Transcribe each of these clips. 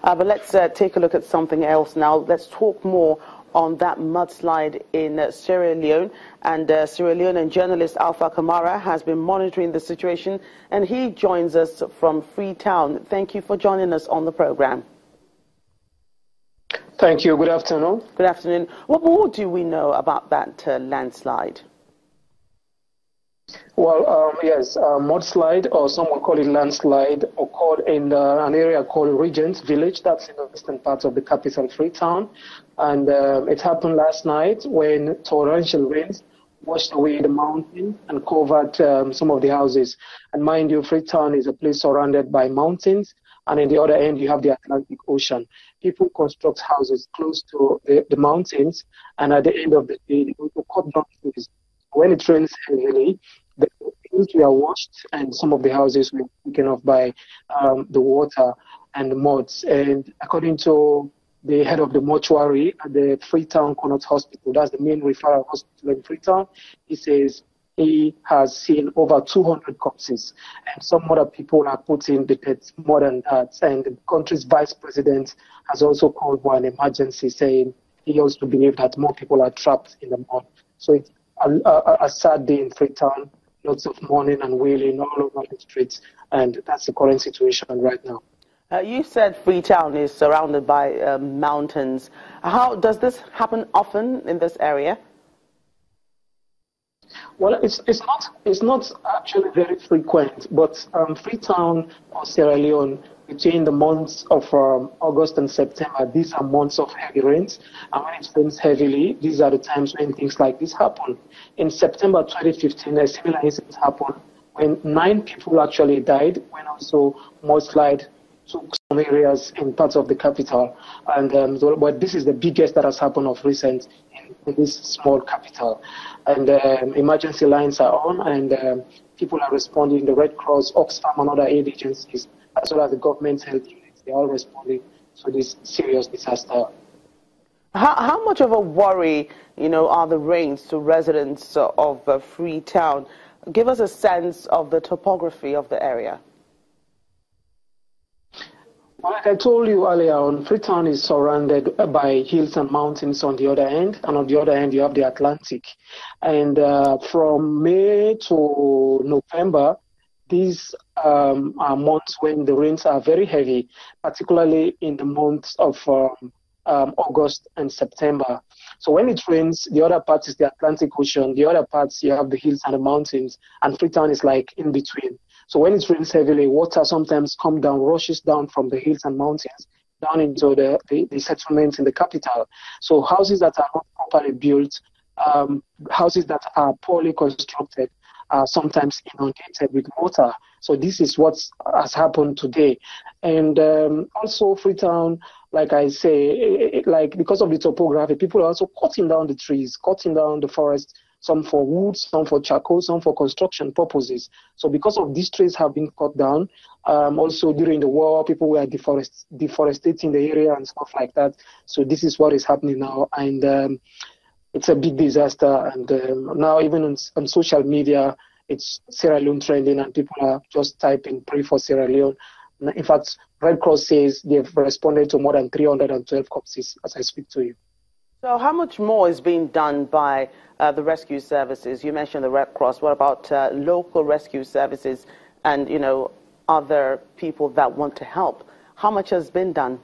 But let's take a look at something else now. Let's talk more on that mudslide in Sierra Leone. And Sierra Leonean journalist Alpha Kamara has been monitoring the situation, and he joins us from Freetown. Thank you for joining us on the program. Thank you. Good afternoon. Good afternoon. What more do we know about that landslide? Well, yes, mudslide, or some will call it landslide, occurred in an area called Regent Village. That's in the western part of the capital, Freetown. And it happened last night when torrential rains washed away the mountain and covered some of the houses. And mind you, Freetown is a place surrounded by mountains. And in the other end, you have the Atlantic Ocean. People construct houses close to the mountains. And at the end of the day, they go to cut down trees. When it rains heavily, the fields were washed and some of the houses were taken off by the water and the muds. And according to the head of the mortuary at the Freetown Connaught Hospital, that's the main referral hospital in Freetown, he says he has seen over 200 corpses. And some other people are putting the deaths more than that. And the country's vice president has also called for an emergency, saying he also believes that more people are trapped in the mud. So it's a sad day in Freetown, lots of mourning and wailing all over the streets, and that's the current situation right now. You said Freetown is surrounded by mountains. How does this happen often in this area? Well, it's not actually very frequent, but Freetown or Sierra Leone, between the months of August and September, these are months of heavy rains. And when it rains heavily, these are the times when things like this happen. In September 2015, a similar incident happened when 9 people actually died, when also mudslide took some areas in parts of the capital. And but this is the biggest that has happened of recent in this small capital. And emergency lines are on, and people are responding. The Red Cross, Oxfam, and other aid agencies, as well as the government health units, they're all responding to this serious disaster. How much of a worry, are the rains to residents of Freetown? Give us a sense of the topography of the area. Well, like I told you earlier on, Freetown is surrounded by hills and mountains on the other end, and on the other end you have the Atlantic. And from May to November, these are months when the rains are very heavy, particularly in the months of August and September. So when it rains, the other part is the Atlantic Ocean, the other parts you have the hills and the mountains, and Freetown is like in between. So when it rains heavily, water sometimes comes down, rushes down from the hills and mountains down into the settlements in the capital. So houses that are not properly built, houses that are poorly constructed, are sometimes inundated with water. So this is what has happened today. And also Freetown, like I say, because of the topography, people are also cutting down the trees, cutting down the forest, some for wood, some for charcoal, some for construction purposes. So because of these trees have been cut down, also during the war, people were deforesting the area and stuff like that. So this is what is happening now. And it's a big disaster. And now even on social media, it's Sierra Leone trending, and people are just typing "pray for Sierra Leone." In fact, Red Cross says they've responded to more than 312 corpses as I speak to you. So how much more is being done by the rescue services? You mentioned the Red Cross. What about local rescue services and, other people that want to help? How much has been done?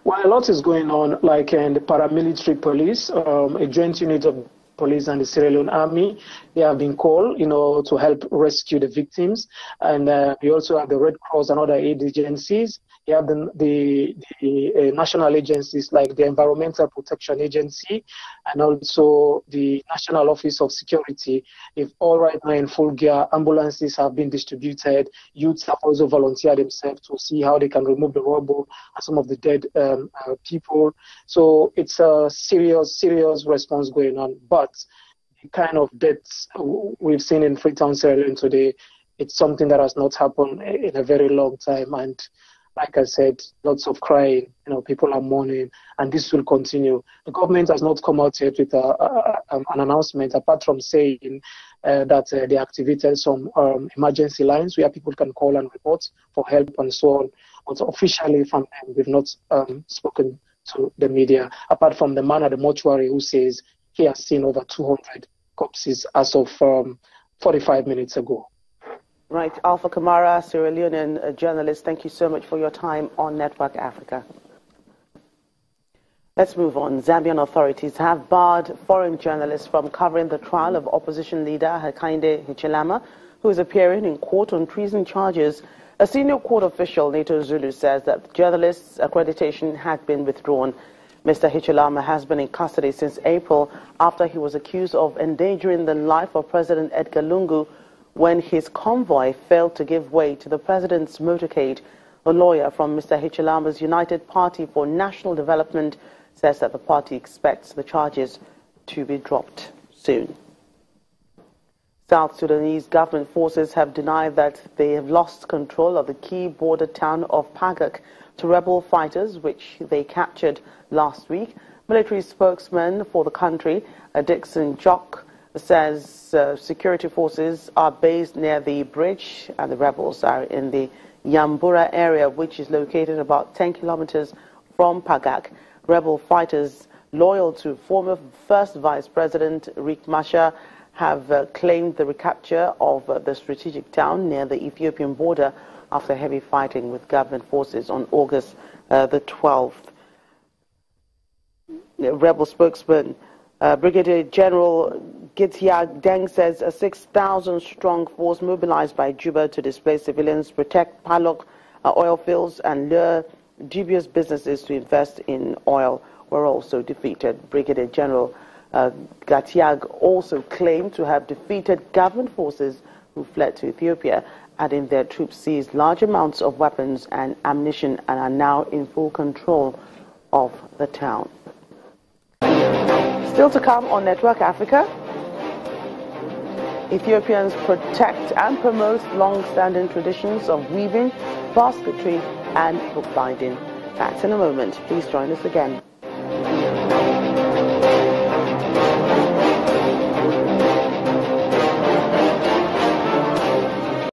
Well, a lot is going on, like in the paramilitary police, a joint unit of police and the Sierra Leone Army. They have been called, to help rescue the victims. And we also have the Red Cross and other aid agencies. You have the national agencies like the Environmental Protection Agency and also the National Office of Security. If all right now in full gear, ambulances have been distributed. Youths have also volunteered themselves to see how they can remove the rubble and some of the dead people. So it's a serious response going on. But the kind of deaths we've seen in Freetown, Sierra Leone today, it's something that has not happened in a very long time. And Like I said, lots of crying, people are mourning, and this will continue. The government has not come out yet with an announcement, apart from saying that they activated some emergency lines where people can call and report for help and so on. But officially from them, we've not spoken to the media, apart from the man at the mortuary who says he has seen over 200 corpses as of 45 minutes ago. Right, Alpha Kamara, Sierra Leonean journalist, thank you so much for your time on Network Africa. Let's move on. Zambian authorities have barred foreign journalists from covering the trial of opposition leader Hakainde Hichilema, who is appearing in court on treason charges. A senior court official, Nato Zulu, says that journalists' accreditation had been withdrawn. Mr. Hichilema has been in custody since April after he was accused of endangering the life of President Edgar Lungu when his convoy failed to give way to the president's motorcade. A lawyer from Mr. Hichilema's United Party for National Development says that the party expects the charges to be dropped soon. South Sudanese government forces have denied that they have lost control of the key border town of Pagak to rebel fighters, which they captured last week. Military spokesman for the country, Dixon Jock, says security forces are based near the bridge and the rebels are in the Yambura area, which is located about 10 kilometers from Pagak. Rebel fighters loyal to former First Vice President Riek Machar have claimed the recapture of the strategic town near the Ethiopian border after heavy fighting with government forces on August the 12th. The rebel spokesman Brigadier General Gitiag Deng says a 6,000-strong force mobilized by Juba to displace civilians, protect Palok oil fields, and lure dubious businesses to invest in oil were also defeated. Brigadier General Gatiag also claimed to have defeated government forces who fled to Ethiopia, adding their troops seized large amounts of weapons and ammunition and are now in full control of the town. Still to come on Network Africa, Ethiopians protect and promote long-standing traditions of weaving, basketry and bookbinding. That's in a moment. Please join us again.